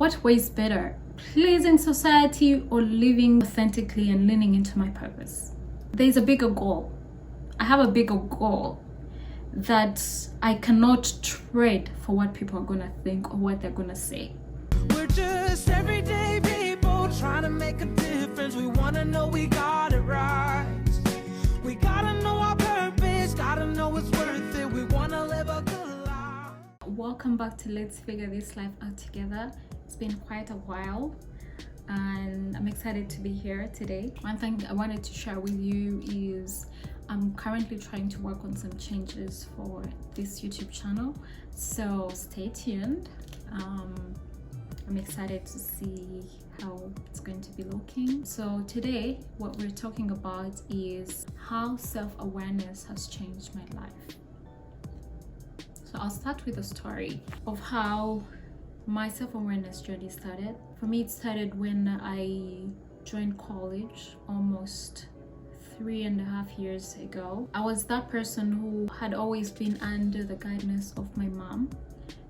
What weighs better, pleasing society or living authentically and leaning into my purpose? There's a bigger goal. I have a bigger goal that I cannot trade for what people are gonna think or what they're gonna say. We're just everyday people trying to make a difference. We wanna know we got it right. We gotta know our purpose, gotta know it's worth it. We wanna live a good life. Welcome back to Let's Figure This Life Out Together. It's been quite a while and I'm excited to be here today. One thing I wanted to share with you is I'm currently trying to work on some changes for this YouTube channel, so stay tuned. I'm excited to see how it's going to be looking. So today what we're talking about is how self-awareness has changed my life. So I'll start with a story of how my self-awareness journey started. For me, it started when I joined college almost 3.5 years ago. I was that person who had always been under the guidance of my mom.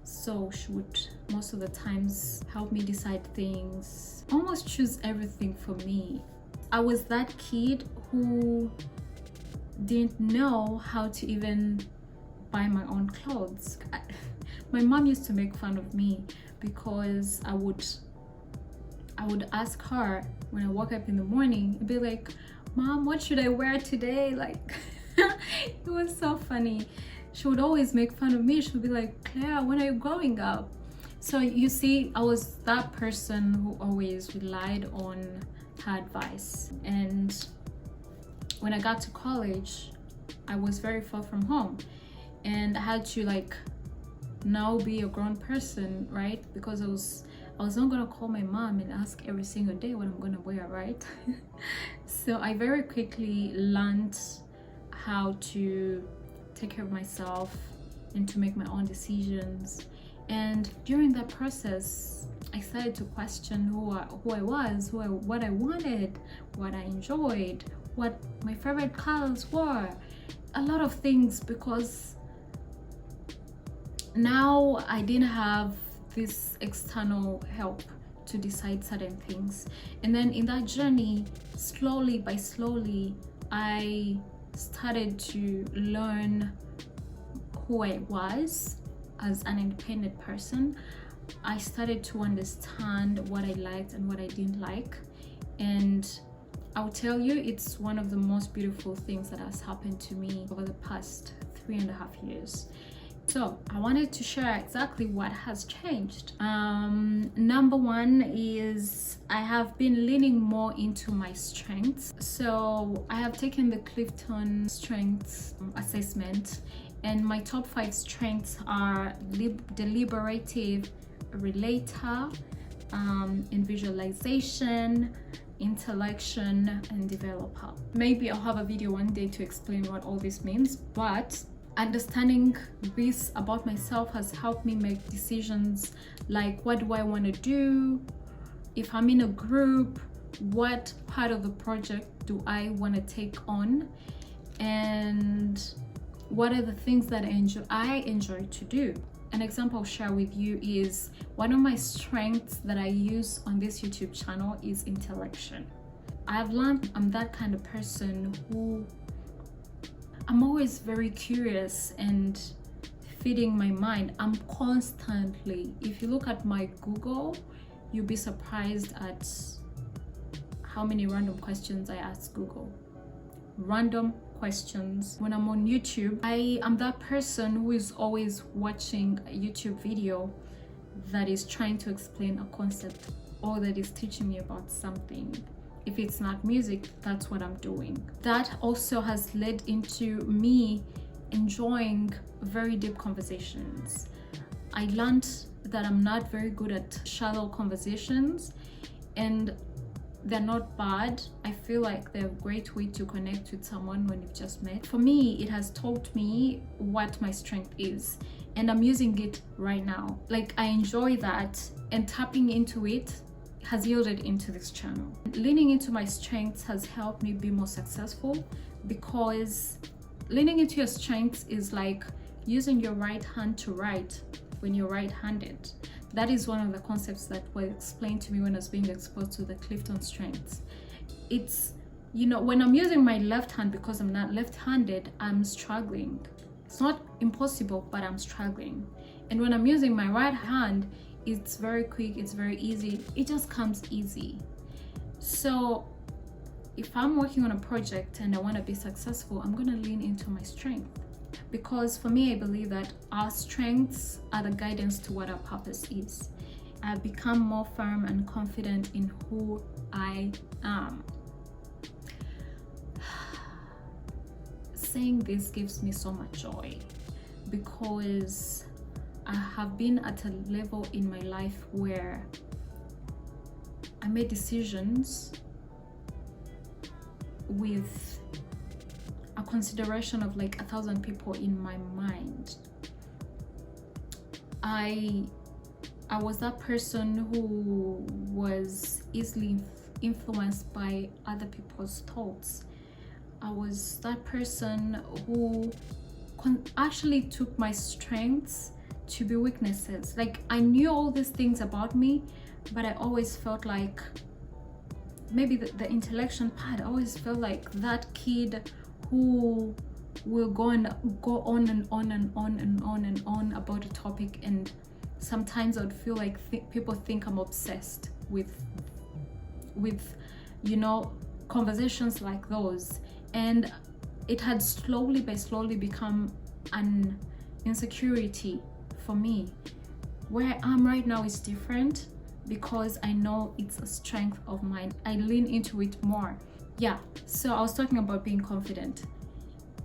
So she would most of the times help me decide things, almost choose everything for me. I was that kid who didn't know how to even buy my own clothes. My mom used to make fun of me because I would ask her when I woke up in the morning, it'd be like, "Mom, what should I wear today?" Like it was so funny. She would always make fun of me. She would be like, "Claire, when are you growing up?" So you see, I was that person who always relied on her advice. And when I got to college, I was very far from home and I had to now be a grown person, right? Because I was not gonna call my mom and ask every single day what I'm gonna wear, right? So I very quickly learned how to take care of myself and to make my own decisions. And during that process, I started to question who I was, what I wanted, what I enjoyed, what my favorite colors were, a lot of things, because now I didn't have this external help to decide certain things. And then in that journey, slowly by slowly, I started to learn who I was as an independent person. I started to understand what I liked and what I didn't like. And I'll tell you, it's one of the most beautiful things that has happened to me over the past 3.5 years. So I wanted to share exactly what has changed. Number one is I have been leaning more into my strengths. So I have taken the Clifton Strengths Assessment, and my top 5 strengths are deliberative, relator, in visualization, intellection, and developer. Maybe I'll have a video one day to explain what all this means, but understanding this about myself has helped me make decisions like, what do I want to do? If I'm in a group, what part of the project do I want to take on? And what are the things that I enjoy to do? An example I'll share with you is one of my strengths that I use on this YouTube channel is intellection. I have learned I'm that kind of person who I'm always very curious and feeding my mind. I'm constantly, if you look at my Google, you'll be surprised at how many random questions I ask Google. Random questions. When I'm on YouTube, I am that person who is always watching a YouTube video that is trying to explain a concept or that is teaching me about something. If it's not music, that's what I'm doing. That also has led into me enjoying very deep conversations. I learned that I'm not very good at shallow conversations, and they're not bad. I feel like they're a great way to connect with someone when you've just met. For me, it has taught me what my strength is, and I'm using it right now. I enjoy that, and tapping into it has yielded into this channel. Leaning into my strengths has helped me be more successful, because leaning into your strengths is like using your right hand to write when you're right-handed. that is one of the concepts that were explained to me when I was being exposed to the Clifton strengths. It's, you know, when I'm using my left hand, because I'm not left-handed, I'm struggling. It's not impossible, but I'm struggling. And when I'm using my right hand, it's very quick, it's very easy, it just comes easy. So if I'm working on a project and I want to be successful, I'm going to lean into my strength. Because for me, I believe that our strengths are the guidance to what our purpose is. I've become more firm and confident in who I am. Saying this gives me so much joy, because I have been at a level in my life where I made decisions with a consideration of like 1,000 people in my mind. I was that person who was easily influenced by other people's thoughts. I was that person who actually took my strengths to be weaknesses. Like, I knew all these things about me, but I always felt like, maybe the intellectual part, I always felt like that kid who will go on and on and on and on and on about a topic, and sometimes I would feel like people think I'm obsessed with you know, conversations like those. And it had slowly become an insecurity for me. Where I am right now is different, because I know it's a strength of mine. I lean into it more. Yeah, so I was talking about being confident.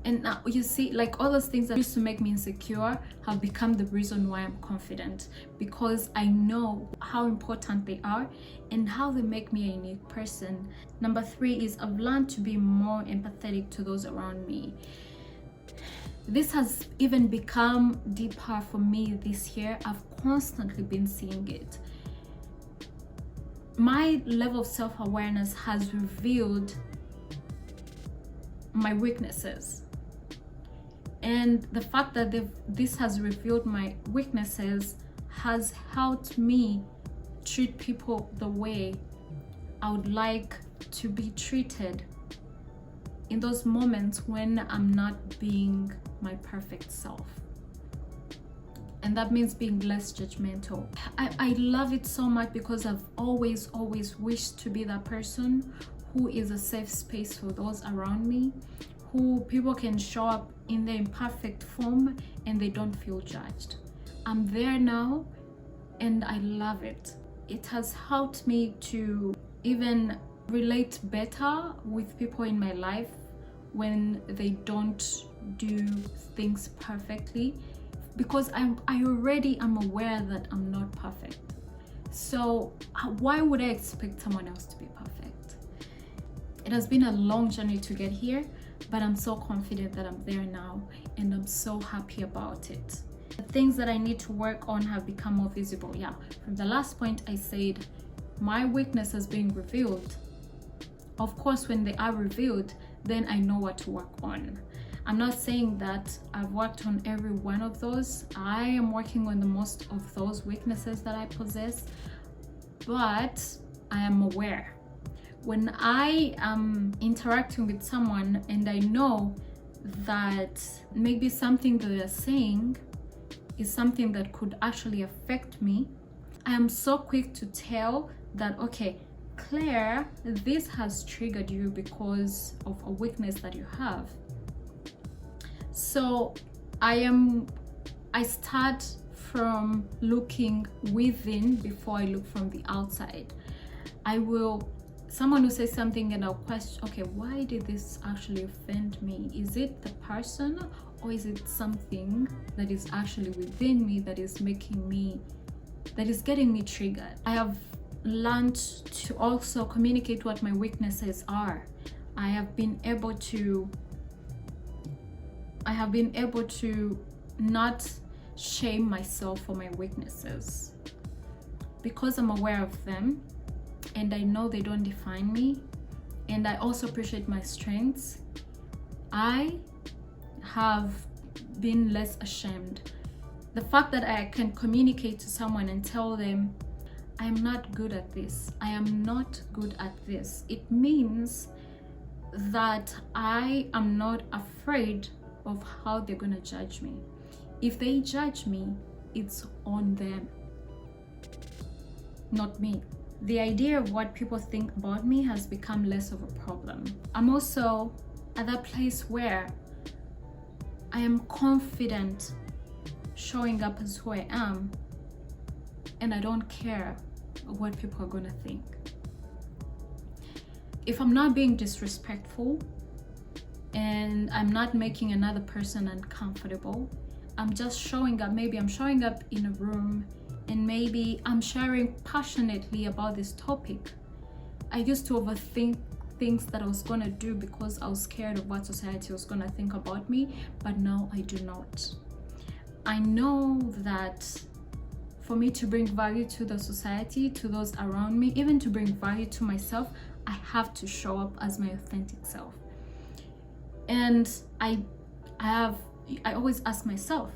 And now you see, like, all those things that used to make me insecure have become the reason why I'm confident, because I know how important they are and how they make me a unique person. Number 3 is I've learned to be more empathetic to those around me. This has even become deeper for me this year. I've constantly been seeing it. My level of self-awareness has revealed my weaknesses. And the fact that this has revealed my weaknesses has helped me treat people the way I would like to be treated in those moments when I'm not being my perfect self. And that means being less judgmental. I love it so much, because I've always wished to be that person who is a safe space for those around me, who people can show up in their imperfect form and they don't feel judged. I'm there now and I love it. It has helped me to even relate better with people in my life when they don't do things perfectly, because I already am aware that I'm not perfect. So why would I expect someone else to be perfect? It has been a long journey to get here, but I'm so confident that I'm there now, and I'm so happy about it. The things that I need to work on have become more visible. Yeah, from the last point I said, my weakness has been revealed. Of course, when they are revealed, then I know what to work on. I'm not saying that I've worked on every one of those. I am working on the most of those weaknesses that I possess, but I am aware. When I am interacting with someone and I know that maybe something that they're saying is something that could actually affect me, I am so quick to tell that, okay, Claire, this has triggered you because of a weakness that you have. So I start from looking within before I look from the outside. Someone will say something and I'll question, okay, why did this actually offend me? Is it the person, or is it something that is actually within me that is getting me triggered? I have learned to also communicate what my weaknesses are. I have been able to not shame myself for my weaknesses, because I'm aware of them and I know they don't define me, and I also appreciate my strengths. I have been less ashamed The fact that I can communicate to someone and tell them, I am not good at this, I am not good at this, it means that I am not afraid of how they're gonna judge me. If they judge me, it's on them, not me. The idea of what people think about me has become less of a problem. I'm also at that place where I am confident showing up as who I am, and I don't care what people are gonna think. If I'm not being disrespectful and I'm not making another person uncomfortable, I'm just showing up. Maybe I'm showing up in a room and maybe I'm sharing passionately about this topic. I used to overthink things that I was gonna do because I was scared of what society was gonna think about me, but now I do not. I know that for me to bring value to the society, to those around me, even to bring value to myself, I have to show up as my authentic self. And I always ask myself,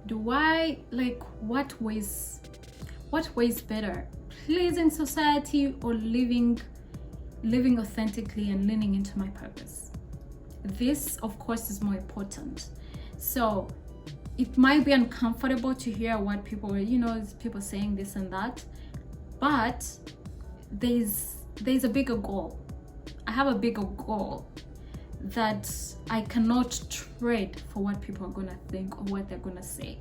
what ways better, pleasing society or living authentically and leaning into my purpose? This, of course, is more important. So it might be uncomfortable to hear what people saying this and that, but there's a bigger goal. I have a bigger goal that I cannot trade for what people are gonna think or what they're gonna say.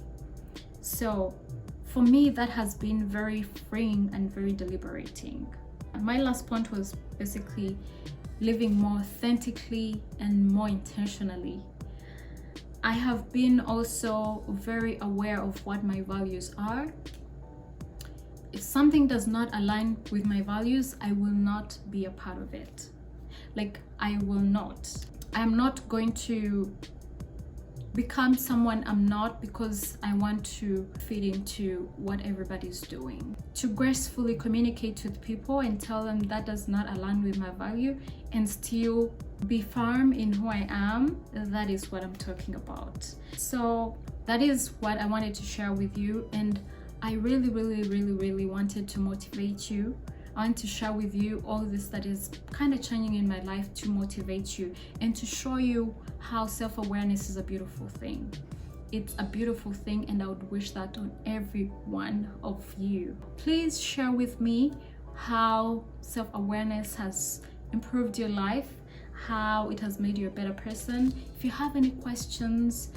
So for me, that has been very freeing and very deliberating. My last point was basically living more authentically and more intentionally. I have been also very aware of what my values are. If something does not align with my values, I will not be a part of it. I will not. I'm not going to become someone I'm not because I want to fit into what everybody's doing. To gracefully communicate with people and tell them that does not align with my value and still be firm in who I am, that is what I'm talking about. So that is what I wanted to share with you, and I really wanted to motivate you. I want to share with you all this that is kind of changing in my life to motivate you and to show you how self-awareness is a beautiful thing. It's a beautiful thing, and I would wish that on every one of you. Please share with me how self-awareness has improved your life, how it has made you a better person. If you have any questions,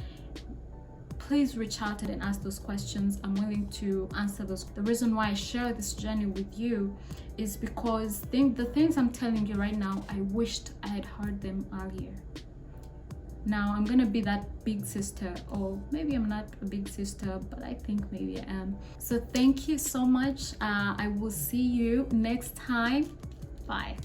please reach out and ask those questions. I'm willing to answer those. The reason why I share this journey with you is because the things I'm telling you right now, I wished I had heard them earlier. Now I'm gonna be that big sister, or maybe I'm not a big sister, but I think maybe I am. So thank you so much. I will see you next time. Bye.